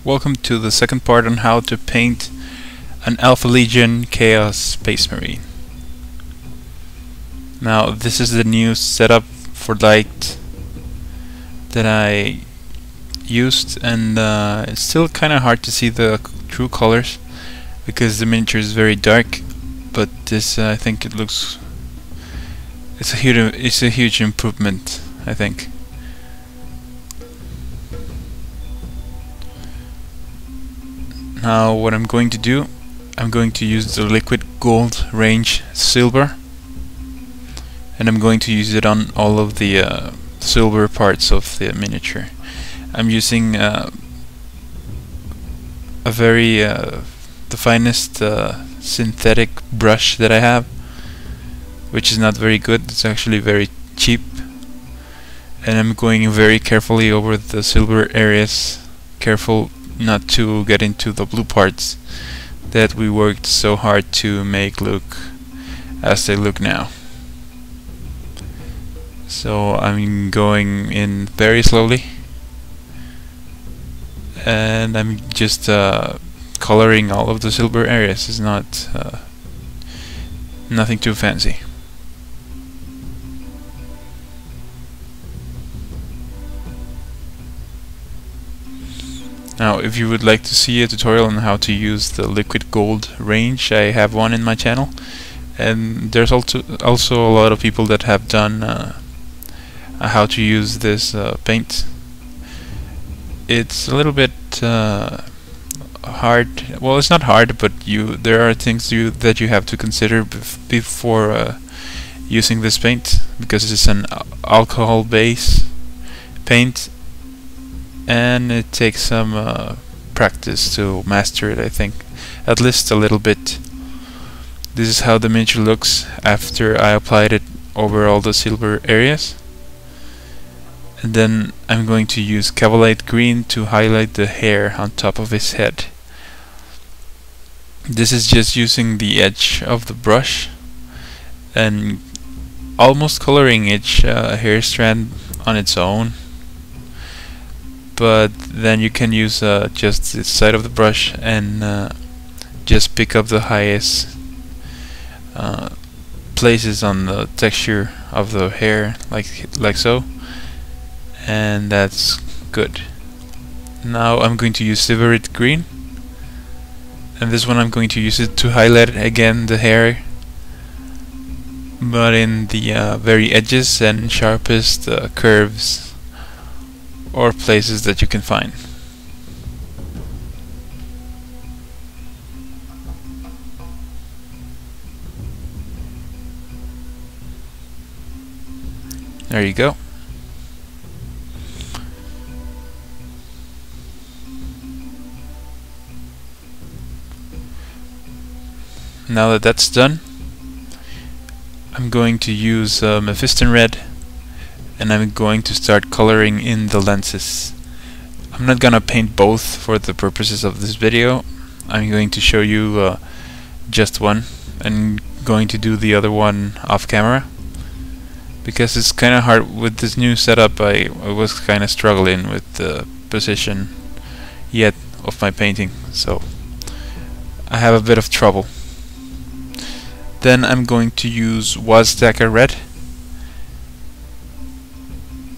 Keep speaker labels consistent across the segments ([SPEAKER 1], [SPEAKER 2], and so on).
[SPEAKER 1] Welcome to the second part on how to paint an Alpha Legion Chaos Space Marine. Now this is the new setup for light that I used, and it's still kinda hard to see the true colors because the miniature is very dark, but this I think it looks it's a huge improvement, I think. Now what I'm going to do, I'm going to use the liquid gold range silver, and I'm going to use it on all of the silver parts of the miniature. I'm using the finest synthetic brush that I have, which is not very good. It's actually very cheap, and I'm going very carefully over the silver areas, careful not to get into the blue parts that we worked so hard to make look as they look now. So I'm going in very slowly, and I'm just coloring all of the silver areas. It's not nothing too fancy. Now, if you would like to see a tutorial on how to use the liquid gold range, I have one in my channel, and there's also a lot of people that have done how to use this paint. It's a little bit hard. Well, it's not hard, but there are things that you have to consider before using this paint, because it's an alcohol base paint, and it takes some practice to master it, I think, at least a little bit. This is how the miniature looks after I applied it over all the silver areas. And then I'm going to use Kabalite green to highlight the hair on top of his head. This is just using the edge of the brush and almost coloring each hair strand on its own. But then you can use just the side of the brush and just pick up the highest places on the texture of the hair, like so, and that's good. Now I'm going to use Sibarite green, and this one I'm going to use it to highlight again the hair, but in the very edges and sharpest curves or places that you can find. There you go. Now that that's done, I'm going to use Mephiston red, and I'm going to start coloring in the lenses. I'm not gonna paint both for the purposes of this video. I'm going to show you just one, and going to do the other one off camera, because it's kinda hard with this new setup. I was kinda struggling with the position yet of my painting, so I have a bit of trouble. Then I'm going to use Wazdaka red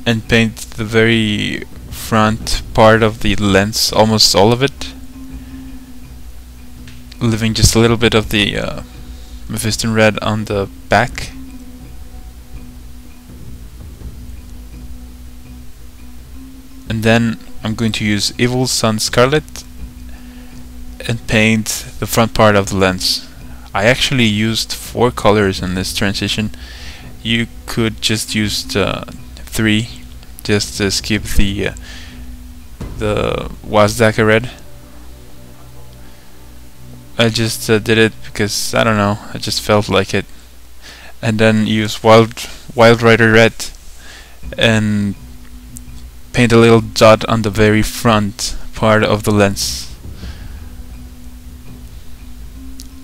[SPEAKER 1] and paint the very front part of the lens, almost all of it, leaving just a little bit of the Mephiston red on the back. And then I'm going to use Evil Sunz scarlet and paint the front part of the lens. I actually used 4 colors in this transition. You could just use 3, just to skip the Wazdaka red. I just did it because, I don't know, I just felt like it. And then use Wild Rider red and paint a little dot on the very front part of the lens.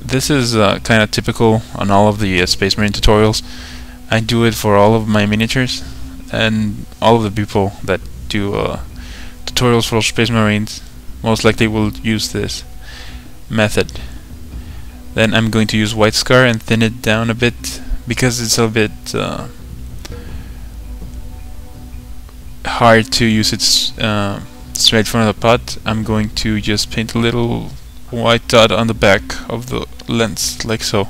[SPEAKER 1] This is kind of typical on all of the Space Marine tutorials. I do it for all of my miniatures, and all of the people that do tutorials for Space Marines most likely will use this method. Then I'm going to use white scar and thin it down a bit because it's a bit hard to use it straight from the pot. I'm going to just paint a little white dot on the back of the lens, like so.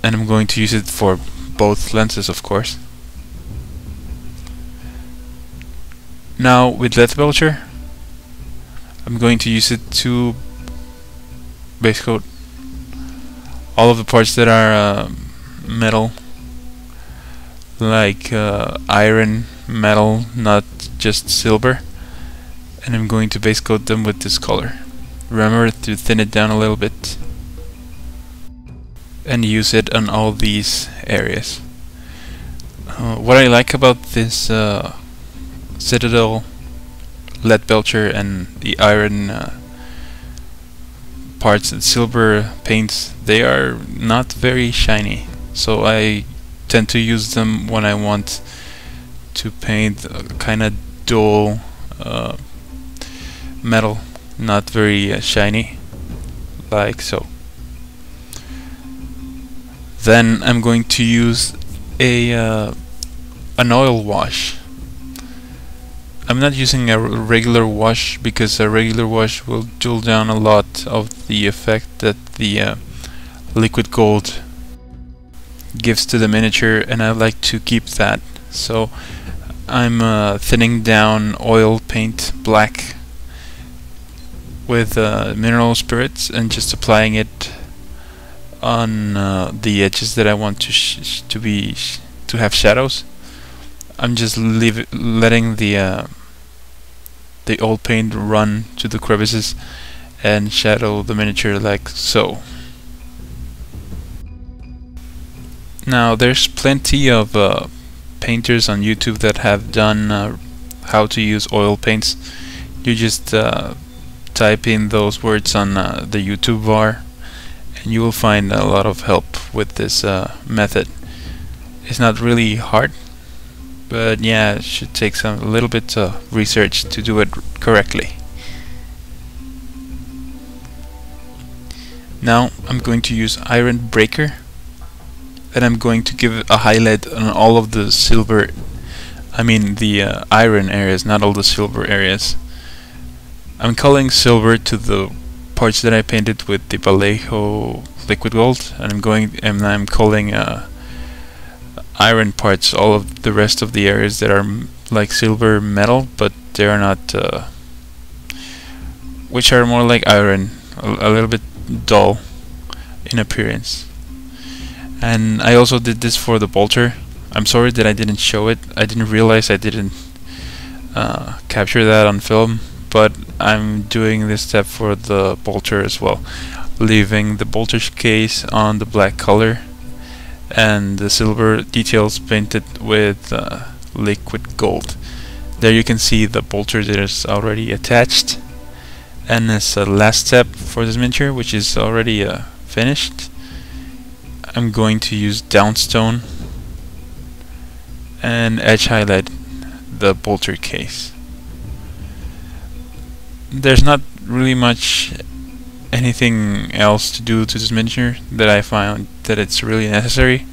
[SPEAKER 1] And I'm going to use it for both lenses, of course. Now with Leadbelcher, I'm going to use it to base coat all of the parts that are metal, like iron, metal, not just silver, and I'm going to base coat them with this color. Remember to thin it down a little bit and use it on all these areas. What I like about this citadel, Leadbelcher, and the iron parts and silver paints, they are not very shiny, so I tend to use them when I want to paint kind of dull metal, not very shiny, like so. Then I'm going to use an oil wash. I'm not using a regular wash because a regular wash will dull down a lot of the effect that the liquid gold gives to the miniature, and I like to keep that. So I'm thinning down oil paint black with mineral spirits and just applying it on the edges that I want to have shadows. I'm just letting the old paint run to the crevices and shadow the miniature like so. Now there's plenty of painters on YouTube that have done how to use oil paints. You just type in those words on the YouTube bar and you will find a lot of help with this method. It's not really hard, but yeah, it should take a little bit of research to do it correctly. Now I'm going to use Ironbreaker, and I'm going to give a highlight on all of the silver, the iron areas, not all the silver areas. I'm calling silver to the parts that I painted with the Vallejo liquid gold, and I'm calling iron parts all of the rest of the areas that are like silver metal, but they are not, which are more like iron, a little bit dull in appearance. And I also did this for the bolter. I'm sorry that I didn't show it. I didn't realize I didn't capture that on film, but I'm doing this step for the bolter as well, leaving the bolter's case on the black color and the silver details painted with liquid gold. There you can see the bolter that is already attached, and as a last step for this miniature, which is already finished, I'm going to use Dawnstone and edge highlight the bolter case. There's not really much anything else to do to this miniature that I found that it's really necessary.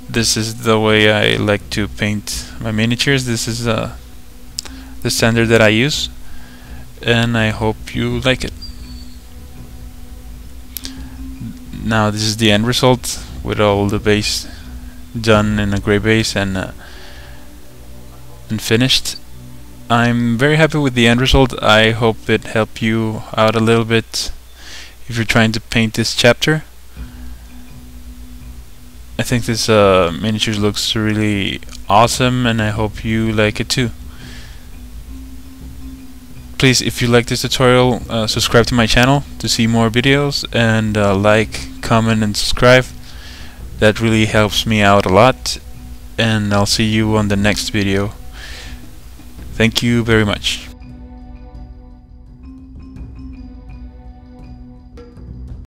[SPEAKER 1] This is the way I like to paint my miniatures. This is the standard that I use, and I hope you like it. Now this is the end result with all the base done in a gray base and finished. I'm very happy with the end result. I hope it helped you out a little bit if you're trying to paint this chapter. I think this miniature looks really awesome, and I hope you like it too. Please, if you like this tutorial, subscribe to my channel to see more videos, and like, comment, and subscribe. That really helps me out a lot, and I'll see you on the next video. Thank you very much.